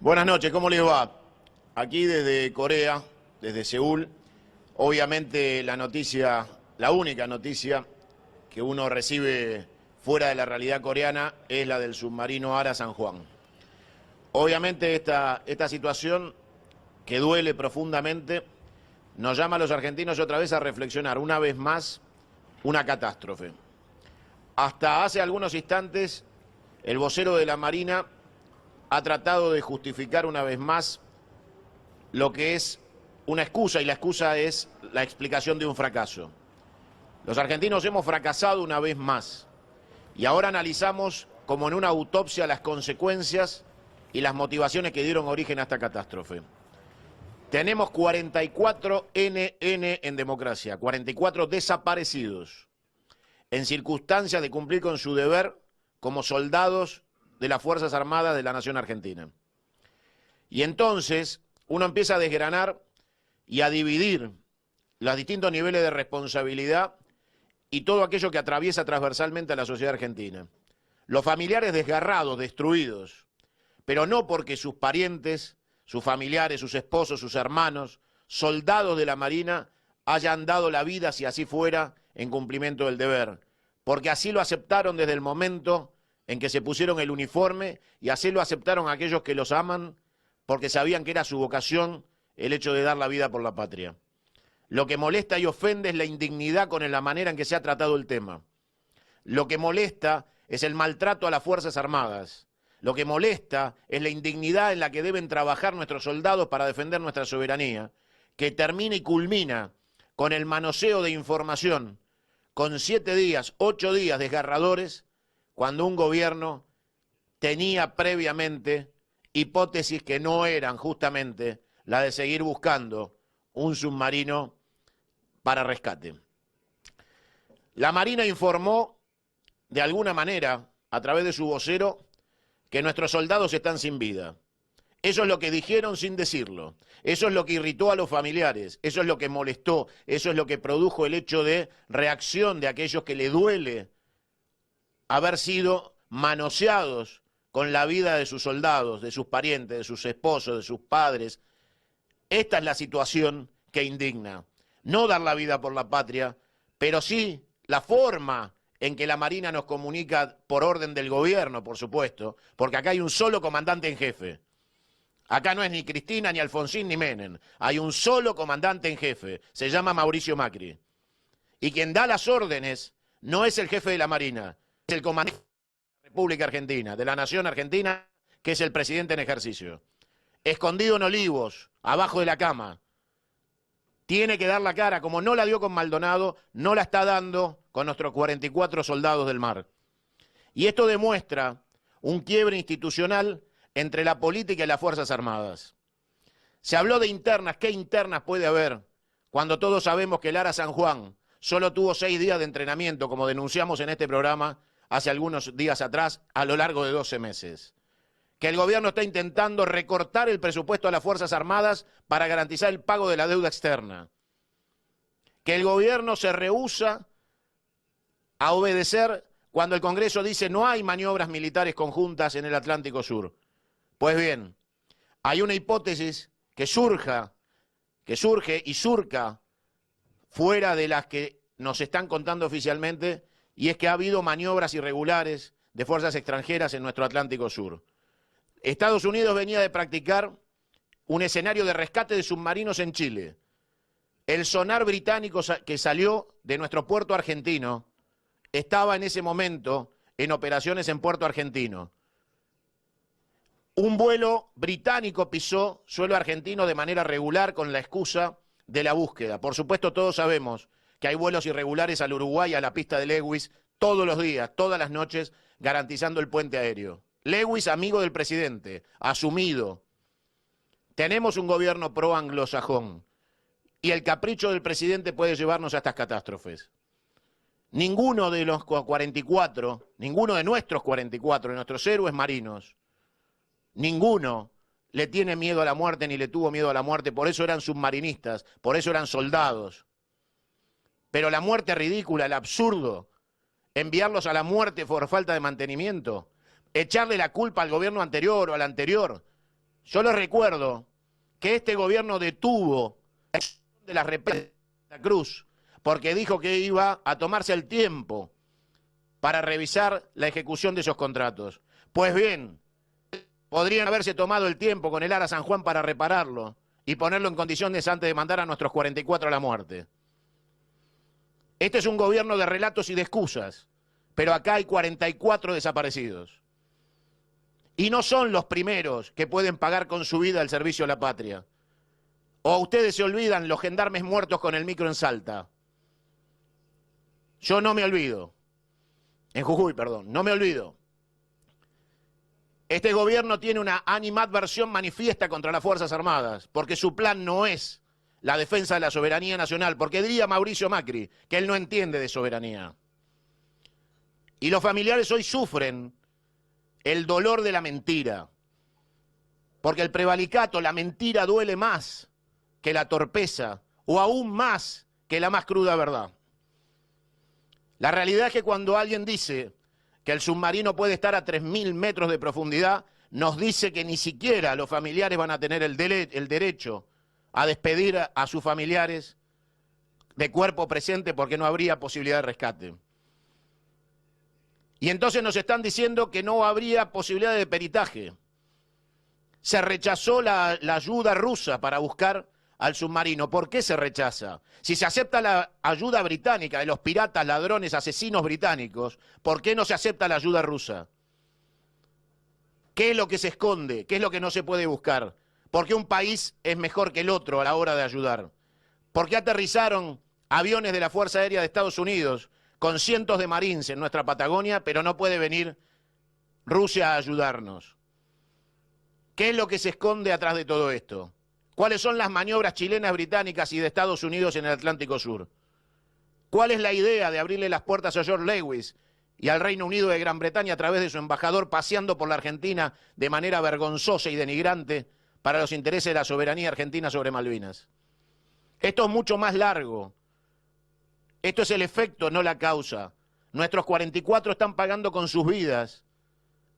Buenas noches, ¿cómo les va? Aquí desde Corea, desde Seúl, obviamente la noticia, la única noticia que uno recibe fuera de la realidad coreana es la del submarino Ara San Juan. Obviamente esta situación que duele profundamente nos llama a los argentinos otra vez a reflexionar una vez más una catástrofe. Hasta hace algunos instantes el vocero de la Marina ha tratado de justificar una vez más lo que es una excusa, y la excusa es la explicación de un fracaso. Los argentinos hemos fracasado una vez más, y ahora analizamos como en una autopsia las consecuencias y las motivaciones que dieron origen a esta catástrofe. Tenemos 44 NN en democracia, 44 desaparecidos, en circunstancias de cumplir con su deber como soldados de las Fuerzas Armadas de la Nación Argentina. Y entonces uno empieza a desgranar y a dividir los distintos niveles de responsabilidad y todo aquello que atraviesa transversalmente a la sociedad argentina. Los familiares desgarrados, destruidos, pero no porque sus parientes, sus familiares, sus esposos, sus hermanos, soldados de la Marina, hayan dado la vida, si así fuera, en cumplimiento del deber, porque así lo aceptaron desde el momento en que se pusieron el uniforme, y así lo aceptaron aquellos que los aman, porque sabían que era su vocación el hecho de dar la vida por la patria. Lo que molesta y ofende es la indignidad con la manera en que se ha tratado el tema. Lo que molesta es el maltrato a las Fuerzas Armadas. Lo que molesta es la indignidad en la que deben trabajar nuestros soldados para defender nuestra soberanía, que termina y culmina con el manoseo de información, con 7 días, 8 días desgarradores, cuando un gobierno tenía previamente hipótesis que no eran justamente la de seguir buscando un submarino para rescate. La Marina informó de alguna manera, a través de su vocero, que nuestros soldados están sin vida. Eso es lo que dijeron sin decirlo. Eso es lo que irritó a los familiares. Eso es lo que molestó. Eso es lo que produjo el hecho de reacción de aquellos que le duele haber sido manoseados con la vida de sus soldados, de sus parientes, de sus esposos, de sus padres. Esta es la situación que indigna. No dar la vida por la patria, pero sí la forma en que la Marina nos comunica por orden del gobierno, por supuesto, porque acá hay un solo comandante en jefe. Acá no es ni Cristina, ni Alfonsín, ni Menem. Hay un solo comandante en jefe, se llama Mauricio Macri. Y quien da las órdenes no es el jefe de la Marina, es el comandante de la República Argentina, de la Nación Argentina, que es el presidente en ejercicio. Escondido en Olivos, abajo de la cama. Tiene que dar la cara, como no la dio con Maldonado, no la está dando con nuestros 44 soldados del mar. Y esto demuestra un quiebre institucional entre la política y las Fuerzas Armadas. Se habló de internas. ¿Qué internas puede haber cuando todos sabemos que el Ara San Juan solo tuvo 6 días de entrenamiento, como denunciamos en este programa hace algunos días atrás, a lo largo de 12 meses? Que el gobierno está intentando recortar el presupuesto a las Fuerzas Armadas para garantizar el pago de la deuda externa. Que el gobierno se rehúsa a obedecer cuando el Congreso dice no hay maniobras militares conjuntas en el Atlántico Sur. Pues bien, hay una hipótesis que surge y surca fuera de las que nos están contando oficialmente, y es que ha habido maniobras irregulares de fuerzas extranjeras en nuestro Atlántico Sur. Estados Unidos venía de practicar un escenario de rescate de submarinos en Chile. El sonar británico que salió de nuestro puerto argentino estaba en ese momento en operaciones en puerto argentino. Un vuelo británico pisó suelo argentino de manera regular con la excusa de la búsqueda. Por supuesto, todos sabemos que hay vuelos irregulares al Uruguay, a la pista de Lewis, todos los días, todas las noches, garantizando el puente aéreo. Lewis, amigo del presidente, asumido. Tenemos un gobierno pro-anglosajón y el capricho del presidente puede llevarnos a estas catástrofes. Ninguno de los 44, ninguno de nuestros 44, de nuestros héroes marinos, ninguno le tiene miedo a la muerte ni le tuvo miedo a la muerte, por eso eran submarinistas, por eso eran soldados. Pero la muerte ridícula, el absurdo, enviarlos a la muerte por falta de mantenimiento, echarle la culpa al gobierno anterior o al anterior, Yo les recuerdo que este gobierno detuvo la ejecución de las represas de Santa Cruz porque dijo que iba a tomarse el tiempo para revisar la ejecución de esos contratos. Pues bien, podrían haberse tomado el tiempo con el ARA San Juan para repararlo y ponerlo en condiciones antes de mandar a nuestros 44 a la muerte. Este es un gobierno de relatos y de excusas, pero acá hay 44 desaparecidos. Y no son los primeros que pueden pagar con su vida el servicio a la patria. O ustedes se olvidan los gendarmes muertos con el micro en Salta. Yo no me olvido. En Jujuy, perdón, no me olvido. Este gobierno tiene una animadversión manifiesta contra las Fuerzas Armadas, porque su plan no es la defensa de la soberanía nacional, porque diría Mauricio Macri que él no entiende de soberanía. Y los familiares hoy sufren el dolor de la mentira, porque el prevaricato, la mentira duele más que la torpeza, o aún más que la más cruda verdad. La realidad es que cuando alguien dice que el submarino puede estar a 3.000 metros de profundidad, nos dice que ni siquiera los familiares van a tener el derecho a despedir a sus familiares de cuerpo presente porque no habría posibilidad de rescate. Y entonces nos están diciendo que no habría posibilidad de peritaje. Se rechazó la ayuda rusa para buscar al submarino. ¿Por qué se rechaza? Si se acepta la ayuda británica de los piratas, ladrones, asesinos británicos, ¿por qué no se acepta la ayuda rusa? ¿Qué es lo que se esconde? ¿Qué es lo que no se puede buscar? ¿Por qué un país es mejor que el otro a la hora de ayudar? ¿Por qué aterrizaron aviones de la Fuerza Aérea de Estados Unidos con cientos de marines en nuestra Patagonia, pero no puede venir Rusia a ayudarnos? ¿Qué es lo que se esconde atrás de todo esto? ¿Cuáles son las maniobras chilenas, británicas y de Estados Unidos en el Atlántico Sur? ¿Cuál es la idea de abrirle las puertas a George Lewis y al Reino Unido de Gran Bretaña a través de su embajador paseando por la Argentina de manera vergonzosa y denigrante para los intereses de la soberanía argentina sobre Malvinas? Esto es mucho más largo. Esto es el efecto, no la causa. Nuestros 44 están pagando con sus vidas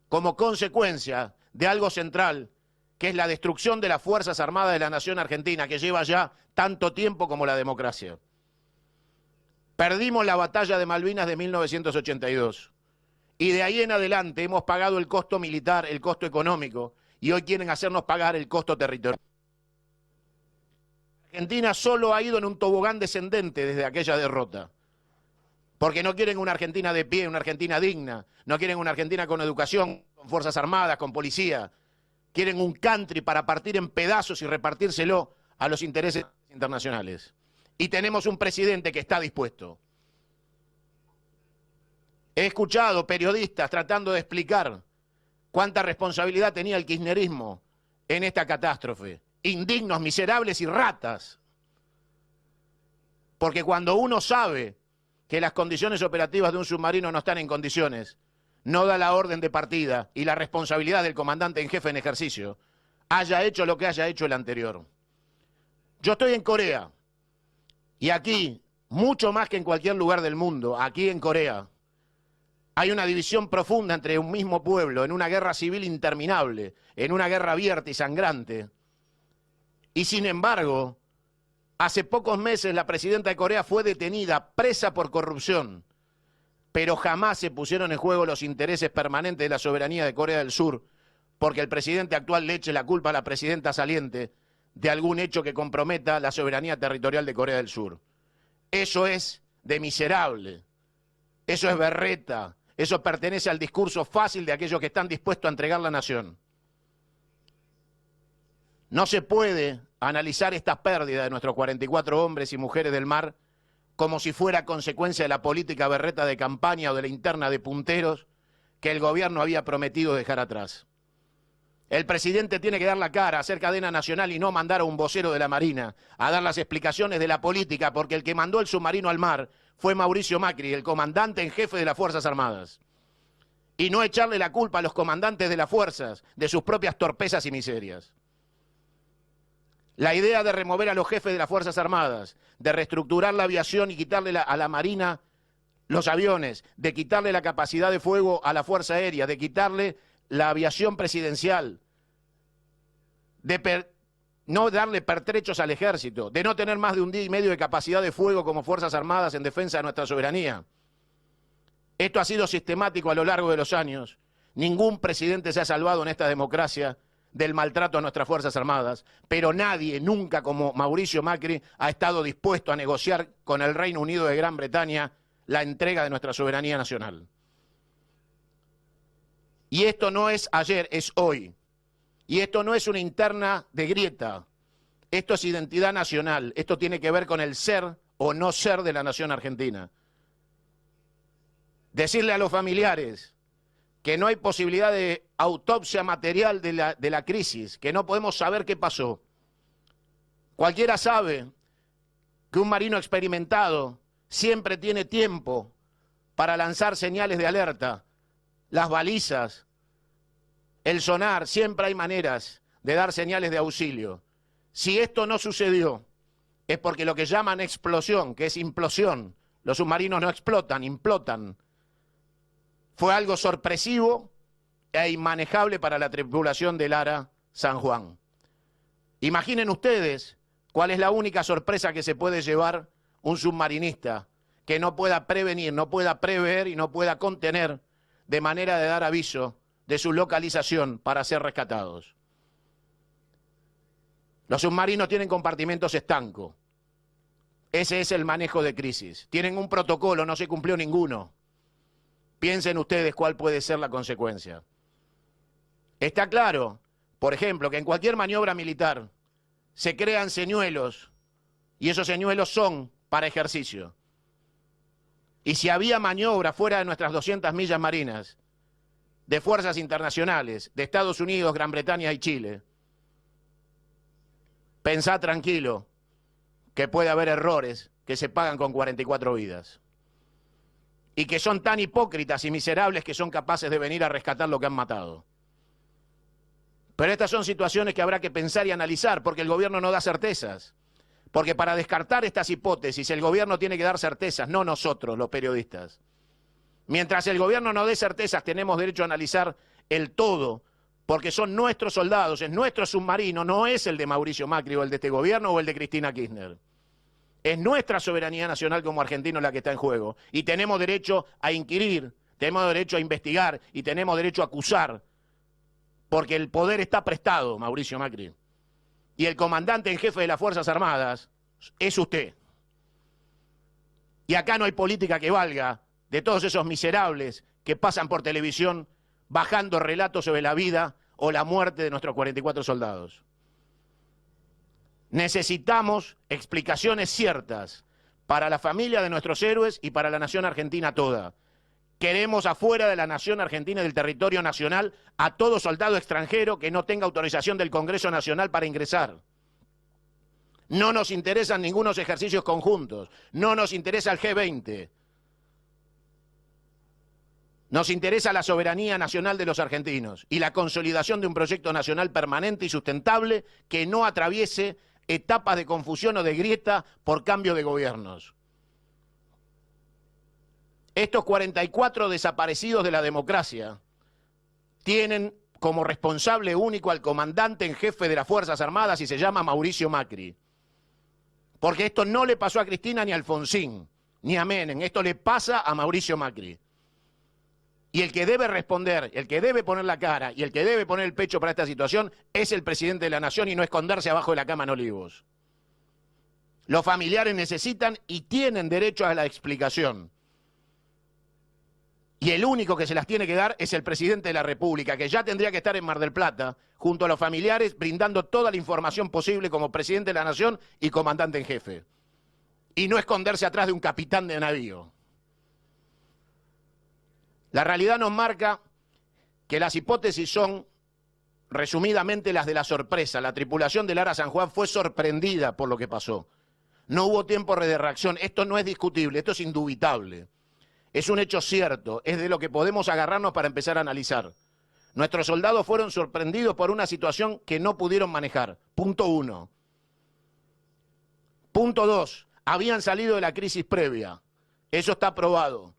como consecuencia de algo central, que es la destrucción de las Fuerzas Armadas de la Nación Argentina, que lleva ya tanto tiempo como la democracia. Perdimos la batalla de Malvinas de 1982 y de ahí en adelante hemos pagado el costo militar, el costo económico, y hoy quieren hacernos pagar el costo territorial. Argentina solo ha ido en un tobogán descendente desde aquella derrota, porque no quieren una Argentina de pie, una Argentina digna, no quieren una Argentina con educación, con Fuerzas Armadas, con policía. Quieren un country para partir en pedazos y repartírselo a los intereses internacionales. Y tenemos un presidente que está dispuesto. He escuchado periodistas tratando de explicar cuánta responsabilidad tenía el kirchnerismo en esta catástrofe. Indignos, miserables y ratas. Porque cuando uno sabe que las condiciones operativas de un submarino no están en condiciones, no da la orden de partida y la responsabilidad del comandante en jefe en ejercicio, haya hecho lo que haya hecho el anterior. Yo estoy en Corea y aquí, mucho más que en cualquier lugar del mundo, aquí en Corea, hay una división profunda entre un mismo pueblo, en una guerra civil interminable, en una guerra abierta y sangrante. Y sin embargo, hace pocos meses la presidenta de Corea fue detenida, presa por corrupción, pero jamás se pusieron en juego los intereses permanentes de la soberanía de Corea del Sur, porque el presidente actual le eche la culpa a la presidenta saliente de algún hecho que comprometa la soberanía territorial de Corea del Sur. Eso es de miserable, eso es berreta, eso pertenece al discurso fácil de aquellos que están dispuestos a entregar la nación. No se puede analizar esta pérdida de nuestros 44 hombres y mujeres del mar como si fuera consecuencia de la política berreta de campaña o de la interna de punteros que el gobierno había prometido dejar atrás. El presidente tiene que dar la cara, hacer cadena nacional y no mandar a un vocero de la Marina a dar las explicaciones de la política, porque el que mandó el submarino al mar fue Mauricio Macri, el comandante en jefe de las Fuerzas Armadas. Y no echarle la culpa a los comandantes de las fuerzas de sus propias torpezas y miserias. La idea de remover a los jefes de las Fuerzas Armadas, de reestructurar la aviación y quitarle a la Marina los aviones, de quitarle la capacidad de fuego a la Fuerza Aérea, de quitarle la aviación presidencial, no darle pertrechos al ejército, de no tener más de 1 día y medio de capacidad de fuego como Fuerzas Armadas en defensa de nuestra soberanía. Esto ha sido sistemático a lo largo de los años. Ningún presidente se ha salvado en esta democracia del maltrato a nuestras Fuerzas Armadas, pero nadie, nunca como Mauricio Macri, ha estado dispuesto a negociar con el Reino Unido de Gran Bretaña la entrega de nuestra soberanía nacional. Y esto no es ayer, es hoy. Y esto no es una interna de grieta. Esto es identidad nacional. Esto tiene que ver con el ser o no ser de la nación argentina. Decirle a los familiares que no hay posibilidad de autopsia material de la crisis, que no podemos saber qué pasó. Cualquiera sabe que un marino experimentado siempre tiene tiempo para lanzar señales de alerta, las balizas, el sonar, siempre hay maneras de dar señales de auxilio. Si esto no sucedió, es porque lo que llaman explosión, que es implosión, los submarinos no explotan, implotan. Fue algo sorpresivo e inmanejable para la tripulación del ARA San Juan. Imaginen ustedes cuál es la única sorpresa que se puede llevar un submarinista que no pueda prevenir, no pueda prever y no pueda contener de manera de dar aviso de su localización para ser rescatados. Los submarinos tienen compartimentos estanco. Ese es el manejo de crisis. Tienen un protocolo, no se cumplió ninguno. Piensen ustedes cuál puede ser la consecuencia. Está claro, por ejemplo, que en cualquier maniobra militar se crean señuelos y esos señuelos son para ejercicio. Y si había maniobra fuera de nuestras 200 millas marinas, de fuerzas internacionales, de Estados Unidos, Gran Bretaña y Chile, pensá tranquilo que puede haber errores que se pagan con 44 vidas. Y que son tan hipócritas y miserables que son capaces de venir a rescatar lo que han matado. Pero estas son situaciones que habrá que pensar y analizar, porque el gobierno no da certezas. Porque para descartar estas hipótesis, el gobierno tiene que dar certezas, no nosotros, los periodistas. Mientras el gobierno no dé certezas, tenemos derecho a analizar el todo, porque son nuestros soldados, es nuestro submarino, no es el de Mauricio Macri o el de este gobierno o el de Cristina Kirchner. Es nuestra soberanía nacional como argentinos la que está en juego. Y tenemos derecho a inquirir, tenemos derecho a investigar y tenemos derecho a acusar. Porque el poder está prestado, Mauricio Macri. Y el comandante en jefe de las Fuerzas Armadas es usted. Y acá no hay política que valga de todos esos miserables que pasan por televisión bajando relatos sobre la vida o la muerte de nuestros 44 soldados. Necesitamos explicaciones ciertas para la familia de nuestros héroes y para la nación argentina toda. Queremos afuera de la nación argentina y del territorio nacional a todo soldado extranjero que no tenga autorización del Congreso Nacional para ingresar. No nos interesan ningunos ejercicios conjuntos, no nos interesa el G20. Nos interesa la soberanía nacional de los argentinos y la consolidación de un proyecto nacional permanente y sustentable que no atraviese etapas de confusión o de grieta por cambio de gobiernos. Estos 44 desaparecidos de la democracia tienen como responsable único al comandante en jefe de las Fuerzas Armadas y se llama Mauricio Macri. Porque esto no le pasó a Cristina ni a Alfonsín, ni a Menem, esto le pasa a Mauricio Macri. Y el que debe responder, el que debe poner la cara y el que debe poner el pecho para esta situación es el presidente de la Nación y no esconderse abajo de la cama en Olivos. Los familiares necesitan y tienen derecho a la explicación. Y el único que se las tiene que dar es el presidente de la República, que ya tendría que estar en Mar del Plata, junto a los familiares, brindando toda la información posible como presidente de la Nación y comandante en jefe. Y no esconderse atrás de un capitán de navío. La realidad nos marca que las hipótesis son, resumidamente, las de la sorpresa. La tripulación del ARA San Juan fue sorprendida por lo que pasó. No hubo tiempo de reacción. Esto no es discutible, esto es indubitable. Es un hecho cierto, es de lo que podemos agarrarnos para empezar a analizar. Nuestros soldados fueron sorprendidos por una situación que no pudieron manejar. Punto 1. Punto 2. Habían salido de la crisis previa. Eso está probado.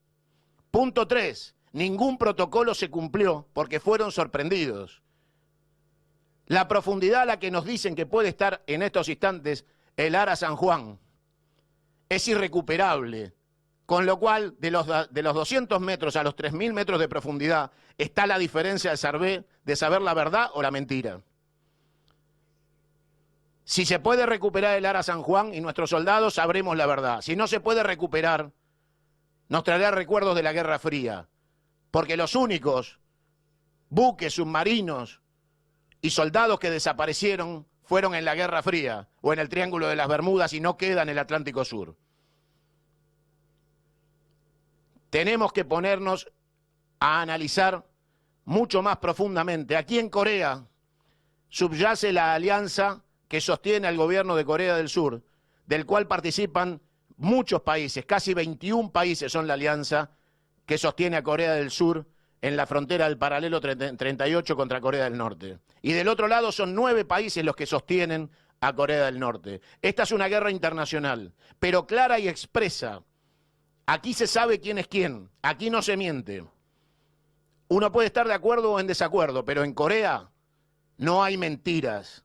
Punto 3. Ningún protocolo se cumplió porque fueron sorprendidos. la profundidad a la que nos dicen que puede estar en estos instantes el Ara San Juan es irrecuperable, con lo cual de los 200 metros a los 3.000 metros de profundidad está la diferencia de saber la verdad o la mentira. Si se puede recuperar el Ara San Juan y nuestros soldados sabremos la verdad. Si no se puede recuperar, nos traerá recuerdos de la Guerra Fría, porque los únicos buques, submarinos y soldados que desaparecieron fueron en la Guerra Fría o en el Triángulo de las Bermudas y no queda en el Atlántico Sur. Tenemos que ponernos a analizar mucho más profundamente. Aquí en Corea subyace la alianza que sostiene al gobierno de Corea del Sur, del cual participan muchos países, casi 21 países son la alianza que sostiene a Corea del Sur en la frontera del paralelo 38 contra Corea del Norte. Y del otro lado son 9 países los que sostienen a Corea del Norte. Esta es una guerra internacional, pero clara y expresa. Aquí se sabe quién es quién, aquí no se miente. Uno puede estar de acuerdo o en desacuerdo, pero en Corea no hay mentiras.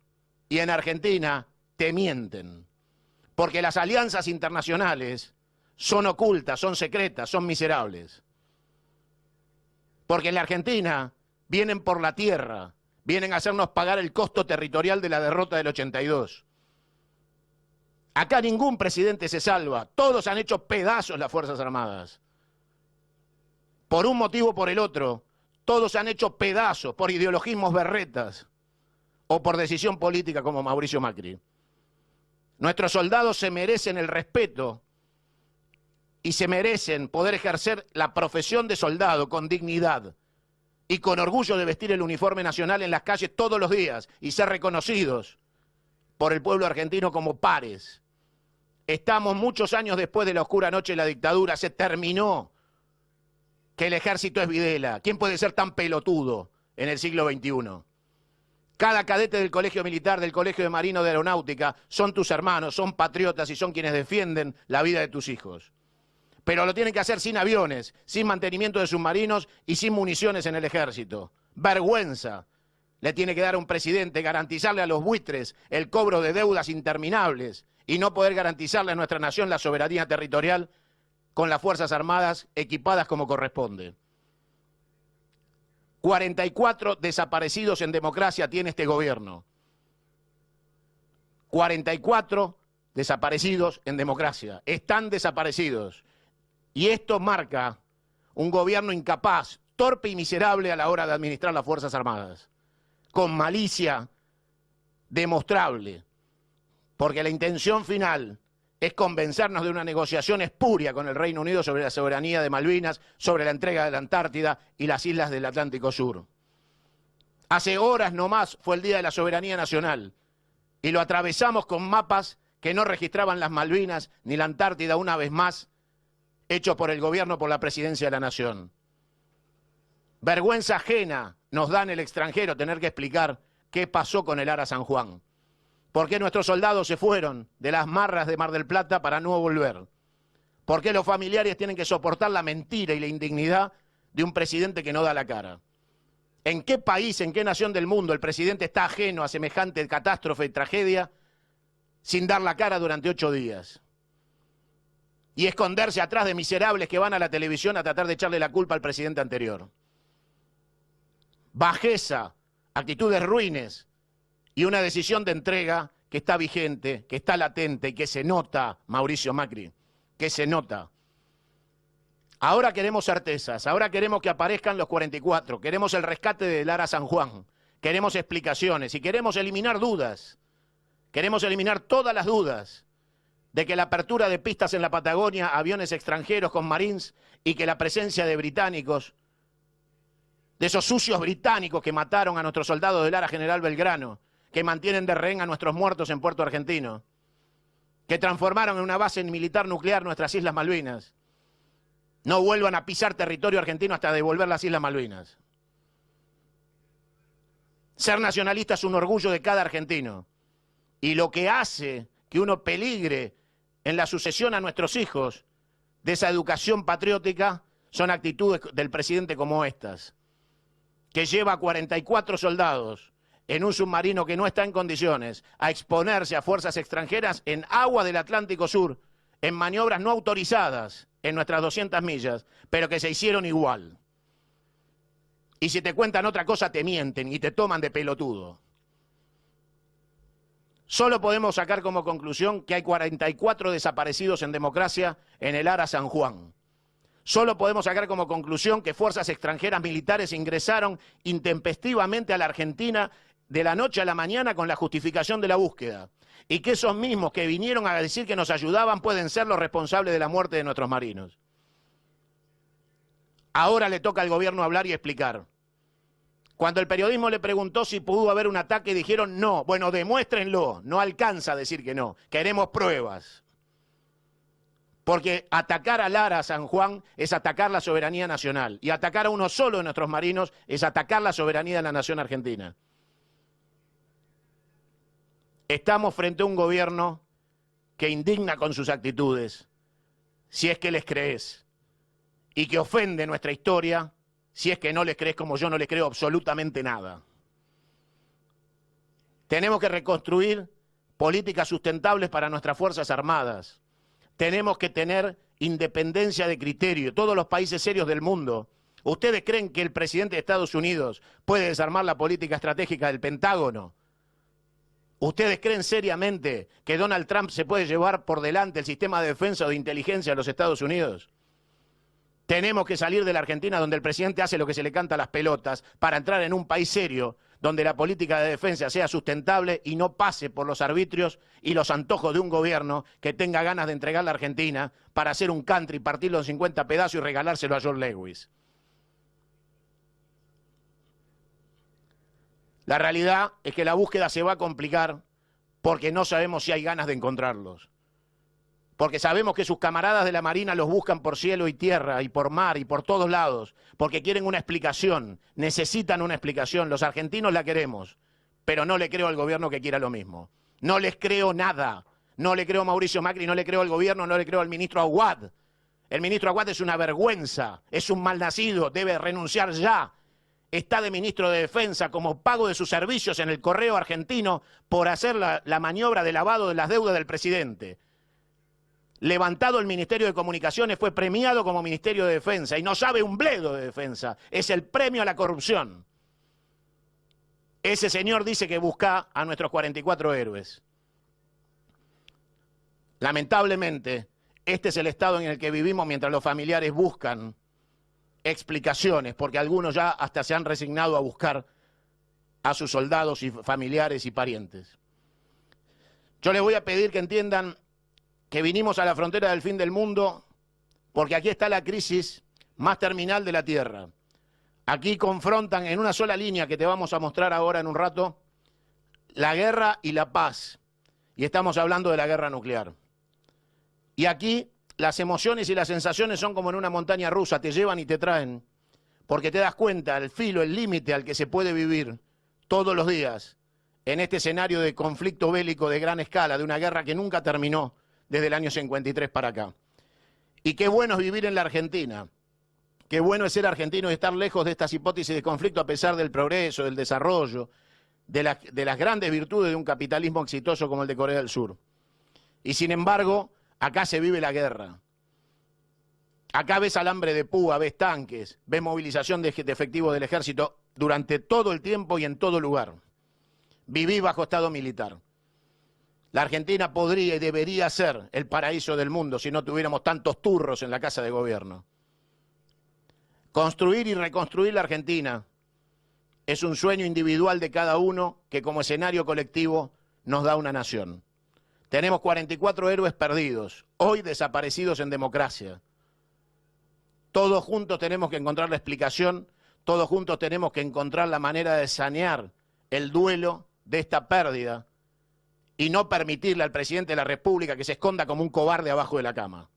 Y en Argentina te mienten. Porque las alianzas internacionales son ocultas, son secretas, son miserables. Porque en la Argentina vienen por la tierra, vienen a hacernos pagar el costo territorial de la derrota del 82. Acá ningún presidente se salva, todos han hecho pedazos las Fuerzas Armadas. Por un motivo o por el otro, todos han hecho pedazos por ideologismos berretas o por decisión política como Mauricio Macri. Nuestros soldados se merecen el respeto y se merecen poder ejercer la profesión de soldado con dignidad y con orgullo de vestir el uniforme nacional en las calles todos los días y ser reconocidos por el pueblo argentino como pares. Estamos muchos años después de la oscura noche de la dictadura, se terminó que el ejército es Videla. ¿Quién puede ser tan pelotudo en el siglo XXI? Cada cadete del colegio militar, del colegio de marino de aeronáutica, son tus hermanos, son patriotas y son quienes defienden la vida de tus hijos. Pero lo tienen que hacer sin aviones, sin mantenimiento de submarinos y sin municiones en el ejército. Vergüenza le tiene que dar a un presidente garantizarle a los buitres el cobro de deudas interminables y no poder garantizarle a nuestra nación la soberanía territorial con las Fuerzas Armadas equipadas como corresponde. 44 desaparecidos en democracia tiene este gobierno. 44 desaparecidos en democracia. Están desaparecidos. Y esto marca un gobierno incapaz, torpe y miserable a la hora de administrar las Fuerzas Armadas. Con malicia demostrable. Porque la intención final es convencernos de una negociación espuria con el Reino Unido sobre la soberanía de Malvinas, sobre la entrega de la Antártida y las islas del Atlántico Sur. Hace horas nomás fue el Día de la Soberanía Nacional y lo atravesamos con mapas que no registraban las Malvinas ni la Antártida una vez más, hechos por el gobierno, por la Presidencia de la Nación. Vergüenza ajena nos da en el extranjero tener que explicar qué pasó con el Ara San Juan. ¿Por qué nuestros soldados se fueron de las marras de Mar del Plata para no volver? ¿Por qué los familiares tienen que soportar la mentira y la indignidad de un presidente que no da la cara? ¿En qué país, en qué nación del mundo el presidente está ajeno a semejante catástrofe y tragedia sin dar la cara durante 8 días? Y esconderse atrás de miserables que van a la televisión a tratar de echarle la culpa al presidente anterior. Bajeza, actitudes ruines y una decisión de entrega que está vigente, que está latente y que se nota, Mauricio Macri, que se nota. Ahora queremos certezas, ahora queremos que aparezcan los 44, queremos el rescate de Lara San Juan, queremos explicaciones y queremos eliminar dudas, queremos eliminar todas las dudas de que la apertura de pistas en la Patagonia, aviones extranjeros con Marines y que la presencia de británicos, de esos sucios británicos que mataron a nuestros soldados del Lara General Belgrano, que mantienen de rehén a nuestros muertos en Puerto Argentino, que transformaron en una base militar nuclear nuestras Islas Malvinas, no vuelvan a pisar territorio argentino hasta devolver las Islas Malvinas. Ser nacionalista es un orgullo de cada argentino. Y lo que hace que uno peligre en la sucesión a nuestros hijos de esa educación patriótica son actitudes del presidente como estas, que lleva 44 soldados en un submarino que no está en condiciones a exponerse a fuerzas extranjeras en agua del Atlántico Sur, en maniobras no autorizadas en nuestras 200 millas, pero que se hicieron igual. Y si te cuentan otra cosa, te mienten y te toman de pelotudo. Solo podemos sacar como conclusión que hay 44 desaparecidos en democracia en el Ara San Juan. Solo podemos sacar como conclusión que fuerzas extranjeras militares ingresaron intempestivamente a la Argentina de la noche a la mañana con la justificación de la búsqueda. Y que esos mismos que vinieron a decir que nos ayudaban pueden ser los responsables de la muerte de nuestros marinos. Ahora le toca al gobierno hablar y explicar. Cuando el periodismo le preguntó si pudo haber un ataque, dijeron no. Bueno, demuéstrenlo. No alcanza a decir que no. Queremos pruebas. Porque atacar al Ara San Juan es atacar la soberanía nacional. Y atacar a uno solo de nuestros marinos es atacar la soberanía de la nación argentina. Estamos frente a un gobierno que indigna con sus actitudes, si es que les crees, y que ofende nuestra historia, si es que no les crees como yo no les creo absolutamente nada. Tenemos que reconstruir políticas sustentables para nuestras Fuerzas Armadas. Tenemos que tener independencia de criterio. Todos los países serios del mundo. ¿Ustedes creen que el presidente de Estados Unidos puede desarmar la política estratégica del Pentágono? ¿Ustedes creen seriamente que Donald Trump se puede llevar por delante el sistema de defensa o de inteligencia de los Estados Unidos? Tenemos que salir de la Argentina donde el presidente hace lo que se le canta a las pelotas para entrar en un país serio donde la política de defensa sea sustentable y no pase por los arbitrios y los antojos de un gobierno que tenga ganas de entregar la Argentina para hacer un country, partirlo en 50 pedazos y regalárselo a John Lewis. La realidad es que la búsqueda se va a complicar porque no sabemos si hay ganas de encontrarlos. Porque sabemos que sus camaradas de la Marina los buscan por cielo y tierra, y por mar, y por todos lados, porque quieren una explicación, necesitan una explicación. Los argentinos la queremos, pero no le creo al gobierno que quiera lo mismo. No les creo nada. No le creo a Mauricio Macri, no le creo al gobierno, no le creo al ministro Aguad. El ministro Aguad es una vergüenza, es un malnacido, debe renunciar ya. Está de ministro de Defensa como pago de sus servicios en el Correo Argentino por hacer la maniobra de lavado de las deudas del presidente. Levantado el Ministerio de Comunicaciones, fue premiado como Ministerio de Defensa y no sabe un bledo de defensa. Es el premio a la corrupción. Ese señor dice que busca a nuestros 44 héroes. Lamentablemente, este es el estado en el que vivimos mientras los familiares buscan explicaciones, porque algunos ya hasta se han resignado a buscar a sus soldados y familiares y parientes. Yo les voy a pedir que entiendan que vinimos a la frontera del fin del mundo porque aquí está la crisis más terminal de la Tierra. Aquí confrontan en una sola línea que te vamos a mostrar ahora en un rato la guerra y la paz. Y estamos hablando de la guerra nuclear. Y aquí las emociones y las sensaciones son como en una montaña rusa, te llevan y te traen, porque te das cuenta el filo, el límite al que se puede vivir todos los días en este escenario de conflicto bélico de gran escala, de una guerra que nunca terminó desde el año 53 para acá. Y qué bueno es vivir en la Argentina, qué bueno es ser argentino y estar lejos de estas hipótesis de conflicto a pesar del progreso, del desarrollo, de las grandes virtudes de un capitalismo exitoso como el de Corea del Sur. Y sin embargo, acá se vive la guerra. Acá ves alambre de púa, ves tanques, ves movilización de efectivos del ejército durante todo el tiempo y en todo lugar. Viví bajo estado militar. La Argentina podría y debería ser el paraíso del mundo si no tuviéramos tantos turros en la casa de gobierno. Construir y reconstruir la Argentina es un sueño individual de cada uno que como escenario colectivo nos da una nación. Tenemos 44 héroes perdidos, hoy desaparecidos en democracia. Todos juntos tenemos que encontrar la explicación, todos juntos tenemos que encontrar la manera de sanear el duelo de esta pérdida y no permitirle al presidente de la República que se esconda como un cobarde abajo de la cama.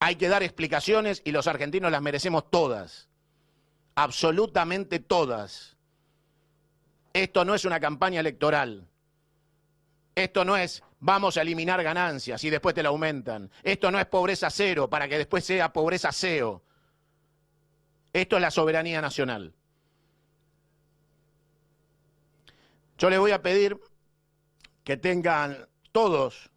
Hay que dar explicaciones y los argentinos las merecemos todas, absolutamente todas. Esto no es una campaña electoral. Esto no es vamos a eliminar ganancias y después te la aumentan. Esto no es pobreza cero para que después sea pobreza cero. Esto es la soberanía nacional. Yo les voy a pedir que tengan todos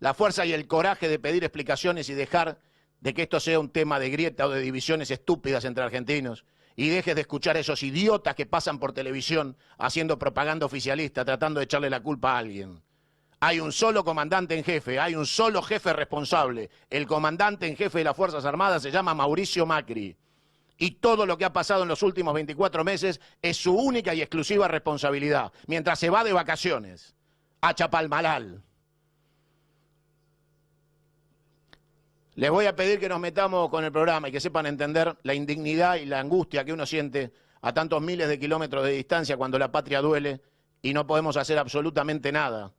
la fuerza y el coraje de pedir explicaciones y dejar de que esto sea un tema de grieta o de divisiones estúpidas entre argentinos, y dejes de escuchar a esos idiotas que pasan por televisión haciendo propaganda oficialista, tratando de echarle la culpa a alguien. Hay un solo comandante en jefe, hay un solo jefe responsable. El comandante en jefe de las Fuerzas Armadas se llama Mauricio Macri. Y todo lo que ha pasado en los últimos 24 meses es su única y exclusiva responsabilidad, mientras se va de vacaciones a Chapalmalal. Les voy a pedir que nos metamos con el programa y que sepan entender la indignidad y la angustia que uno siente a tantos miles de kilómetros de distancia cuando la patria duele y no podemos hacer absolutamente nada,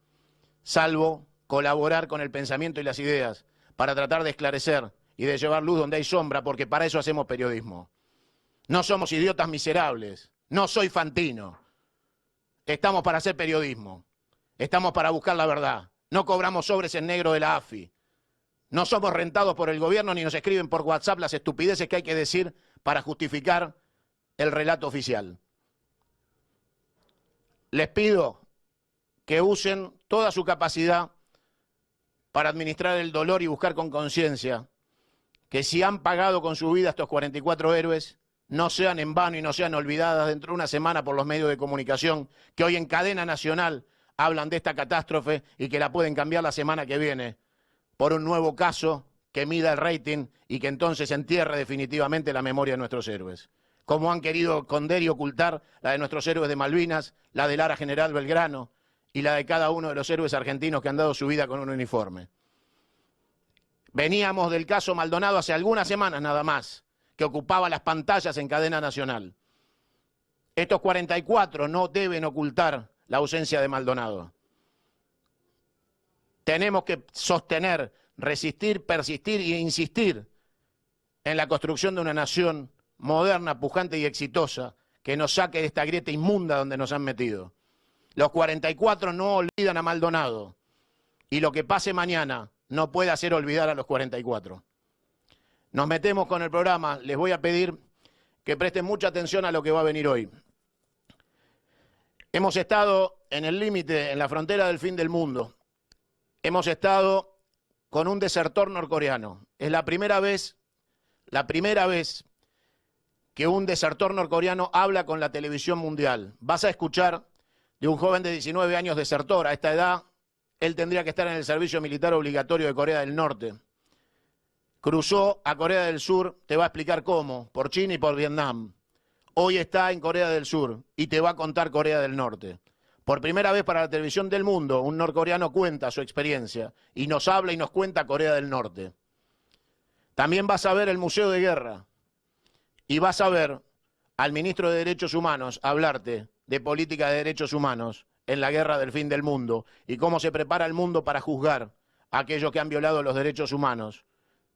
salvo colaborar con el pensamiento y las ideas para tratar de esclarecer y de llevar luz donde hay sombra, porque para eso hacemos periodismo. No somos idiotas miserables, no soy Fantino. Estamos para hacer periodismo, estamos para buscar la verdad. No cobramos sobres en negro de la AFI. No somos rentados por el gobierno ni nos escriben por WhatsApp las estupideces que hay que decir para justificar el relato oficial. Les pido que usen toda su capacidad para administrar el dolor y buscar con conciencia que si han pagado con su vida estos 44 héroes, no sean en vano y no sean olvidadas dentro de una semana por los medios de comunicación que hoy en cadena nacional hablan de esta catástrofe y que la pueden cambiar la semana que viene por un nuevo caso que mida el rating y que entonces entierre definitivamente la memoria de nuestros héroes. Como han querido esconder y ocultar la de nuestros héroes de Malvinas, la del Ara General Belgrano y la de cada uno de los héroes argentinos que han dado su vida con un uniforme. Veníamos del caso Maldonado hace algunas semanas nada más, que ocupaba las pantallas en cadena nacional. Estos 44 no deben ocultar la ausencia de Maldonado. Tenemos que sostener, resistir, persistir e insistir en la construcción de una nación moderna, pujante y exitosa que nos saque de esta grieta inmunda donde nos han metido. Los 44 no olvidan a Maldonado y lo que pase mañana no puede hacer olvidar a los 44. Nos metemos con el programa. Les voy a pedir que presten mucha atención a lo que va a venir hoy. Hemos estado en el límite, en la frontera del fin del mundo. Hemos estado con un desertor norcoreano. Es la primera vez que un desertor norcoreano habla con la televisión mundial. Vas a escuchar de un joven de 19 años desertor. A esta edad, él tendría que estar en el servicio militar obligatorio de Corea del Norte. Cruzó a Corea del Sur, te va a explicar cómo, por China y por Vietnam. Hoy está en Corea del Sur y te va a contar Corea del Norte. Por primera vez para la televisión del mundo, un norcoreano cuenta su experiencia y nos habla y nos cuenta Corea del Norte. También vas a ver el Museo de Guerra y vas a ver al ministro de Derechos Humanos hablarte de política de derechos humanos en la guerra del fin del mundo y cómo se prepara el mundo para juzgar a aquellos que han violado los derechos humanos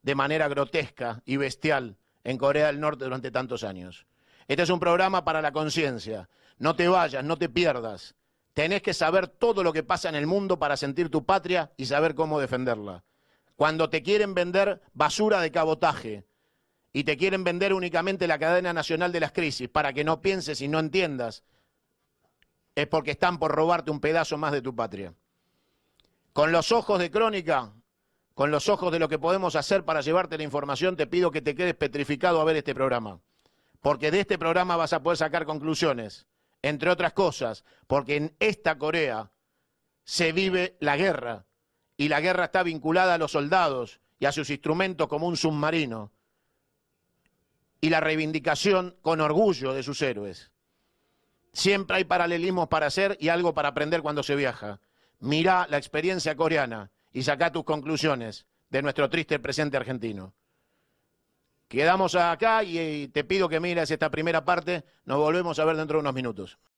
de manera grotesca y bestial en Corea del Norte durante tantos años. Este es un programa para la conciencia. No te vayas, no te pierdas. Tenés que saber todo lo que pasa en el mundo para sentir tu patria y saber cómo defenderla. Cuando te quieren vender basura de cabotaje y te quieren vender únicamente la cadena nacional de las crisis para que no pienses y no entiendas, es porque están por robarte un pedazo más de tu patria. Con los ojos de Crónica, con los ojos de lo que podemos hacer para llevarte la información, te pido que te quedes petrificado a ver este programa. Porque de este programa vas a poder sacar conclusiones. Entre otras cosas, porque en esta Corea se vive la guerra y la guerra está vinculada a los soldados y a sus instrumentos como un submarino y la reivindicación con orgullo de sus héroes. Siempre hay paralelismos para hacer y algo para aprender cuando se viaja. Mirá la experiencia coreana y sacá tus conclusiones de nuestro triste presente argentino. Quedamos acá y te pido que mires esta primera parte. Nos volvemos a ver dentro de unos minutos.